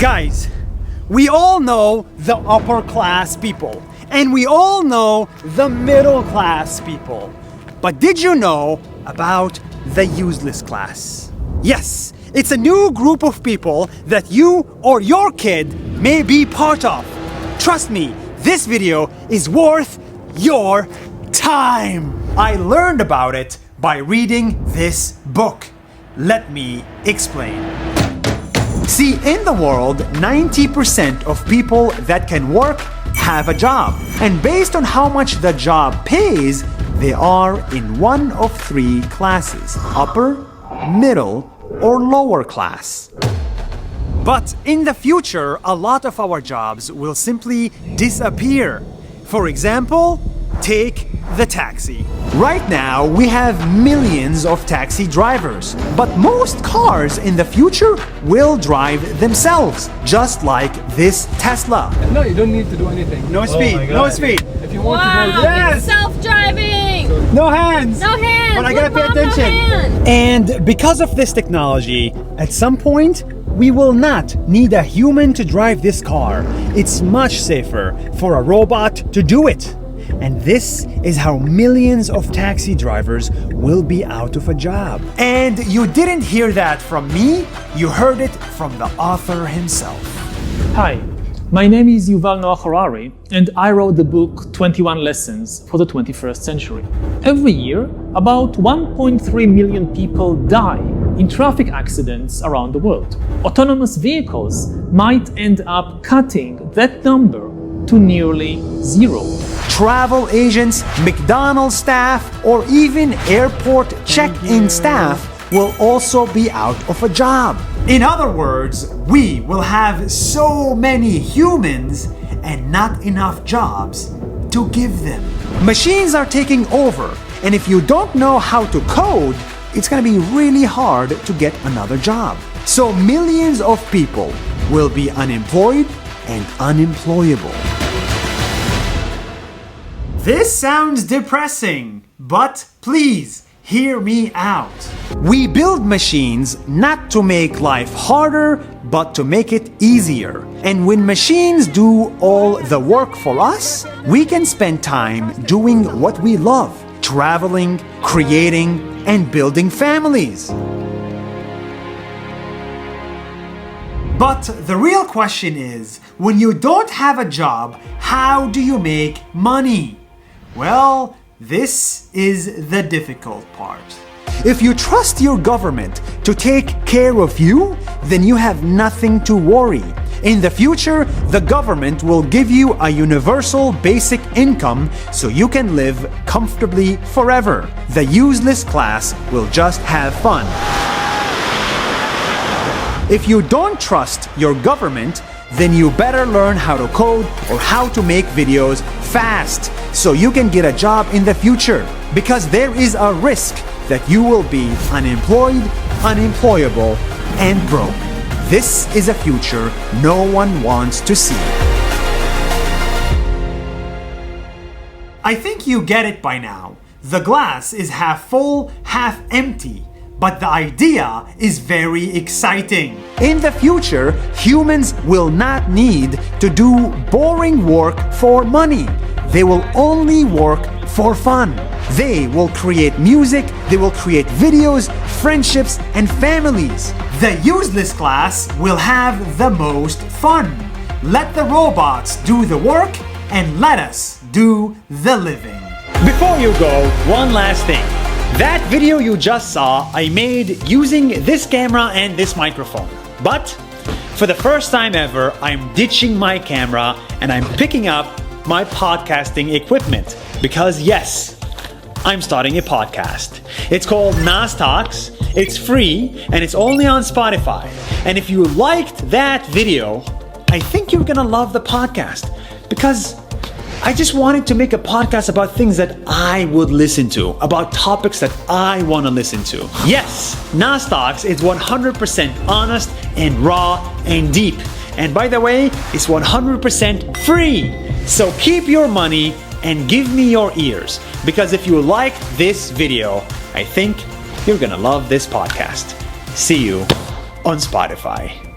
Guys, we all know the upper class people, and we all know the middle class people. But did you know about the useless class? Yes, it's a new group of people that you or your kid may be part of. Trust me, this video is worth your time. I learned about it by reading this book. Let me explain. See, in the world, 90% of people that can work have a job. And based on how much the job pays, they are in one of three classes: upper, middle, or lower class. But in the future, a lot of our jobs will simply disappear. For example, take the taxi. Right now, we have millions of taxi drivers, but most cars in the future will drive themselves, just like this Tesla. No, you don't need to do anything. No speed, no speed. If you want to go, Yes! It's self-driving! No hands! No hands! But I gotta Look, pay Mom, no attention. hands. And because of this technology, at some point, we will not need a human to drive this car. It's much safer for a robot to do it. And this is how millions of taxi drivers will be out of a job. And you didn't hear that from me, you heard it from the author himself. Hi, my name is Yuval Noah Harari, and I wrote the book 21 Lessons for the 21st Century. Every year, about 1.3 million people die in traffic accidents around the world. Autonomous vehicles might end up cutting that number to nearly zero. Travel agents, McDonald's staff, or even airport check-in staff will also be out of a job. In other words, we will have so many humans and not enough jobs to give them. Machines are taking over, and if you don't know how to code, it's gonna be really hard to get another job. So millions of people will be unemployed and unemployable. This sounds depressing, but please hear me out. We build machines not to make life harder, but to make it easier. And when machines do all the work for us, we can spend time doing what we love: traveling, creating, and building families. But the real question is, when you don't have a job, how do you make money? Well, this is the difficult part. If you trust your government to take care of you, then you have nothing to worry. In the future, the government will give you a universal basic income so you can live comfortably forever. The useless class will just have fun. If you don't trust your government, then you better learn how to code or how to make videos fast so you can get a job in the future, because there is a risk that you will be unemployed, unemployable, and broke. This is a future no one wants to see. I think you get it by now. The glass is half full, half empty. But the idea is very exciting. In the future, humans will not need to do boring work for money. They will only work for fun. They will create music, they will create videos, friendships, and families. The useless class will have the most fun. Let the robots do the work and let us do the living. Before you go, one last thing. That video you just saw, I made using this camera and this microphone. But for the first time ever, I'm ditching my camera and I'm picking up my podcasting equipment. Because yes, I'm starting a podcast. It's called Nas Talks. It's free and it's only on Spotify. And if you liked that video, I think you're gonna love the podcast. Because I just wanted to make a podcast about things that I would listen to, about topics that I want to listen to. Yes, Nas Talks is 100% honest and raw and deep. And by the way, it's 100% free. So keep your money and give me your ears. Because if you liked this video, I think you're gonna love this podcast. See you on Spotify.